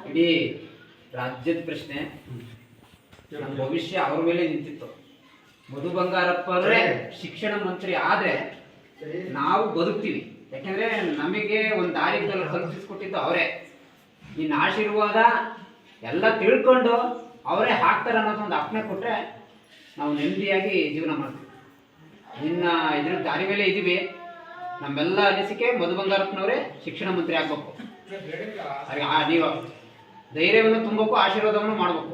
ಇಡೀ ರಾಜ್ಯದ ಪ್ರಶ್ನೆ, ನಮ್ಮ ಭವಿಷ್ಯ ಅವ್ರ ಮೇಲೆ ನಿಂತಿತ್ತು. ಮಧು ಬಂಗಾರಪ್ಪರೇ ಶಿಕ್ಷಣ ಮಂತ್ರಿ ಆದ್ರೆ ನಾವು ಬದುಕ್ತೀವಿ. ಯಾಕೆಂದ್ರೆ ನಮಗೆ ಒಂದು ದಾರಿ ಕಲ್ಪಿಸ್ಕೊಟ್ಟಿದ್ದು ಅವರೇ. ಇನ್ನು ಆಶೀರ್ವಾದ ಎಲ್ಲ ತಿಳ್ಕೊಂಡು ಅವರೇ ಹಾಕ್ತಾರೆ ಅನ್ನೋದೊಂದು ಅಪ್ಪಣೆ ಕೊಟ್ಟರೆ ನಾವು ನೆಮ್ಮದಿಯಾಗಿ ಜೀವನ ಮಾಡ್ತೀವಿ. ಇನ್ನು ಇದ್ರ ದಾರಿ ಮೇಲೆ ಇದ್ದೀವಿ. ನಮ್ಮೆಲ್ಲ ಅನಿಸಿಕೆ ಮಧು ಬಂಗಾರಪ್ಪನವರೇ ಶಿಕ್ಷಣ ಮಂತ್ರಿ ಆಗಬೇಕು. ನೀವು ಧೈರ್ಯವನ್ನು ತುಂಬಬೇಕು, ಆಶೀರ್ವಾದವನ್ನು ಮಾಡಬೇಕು.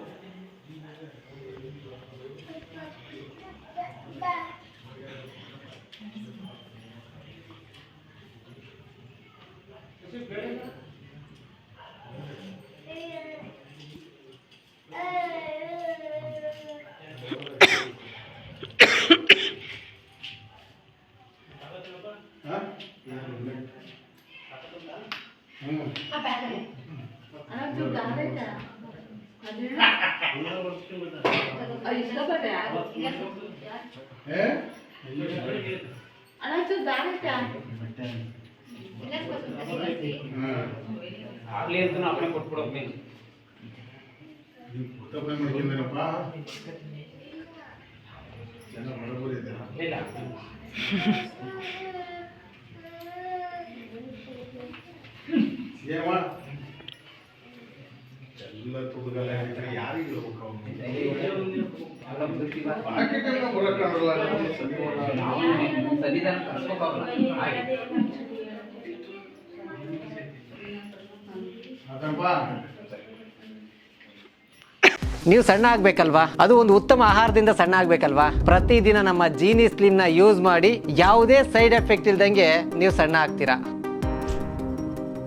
ಆಗ್ಲಿ ಅಂತ ಅಪ್ಪಣೆ ಕೊಟ್ಬಿಡೋದು ನೀನು. ಎಲ್ಲ ತುಡುಗಲ್ಲ ಯಾರಿಗೆ ನೀವು ಸಣ್ಣ ಆಗ್ಬೇಕಲ್ವಾ? ಅದು ಒಂದು ಉತ್ತಮ ಆಹಾರದಿಂದ ಸಣ್ಣ ಆಗ್ಬೇಕಲ್ವಾ? ಪ್ರತಿದಿನ ನಮ್ಮ ಜೀನಿ ಸ್ಲಿಮ್ ನ ಯೂಸ್ ಮಾಡಿ ಯಾವುದೇ ಸೈಡ್ ಎಫೆಕ್ಟ್ ಇಲ್ದಂಗೆ ನೀವು ಸಣ್ಣ ಆಗ್ತೀರಾ.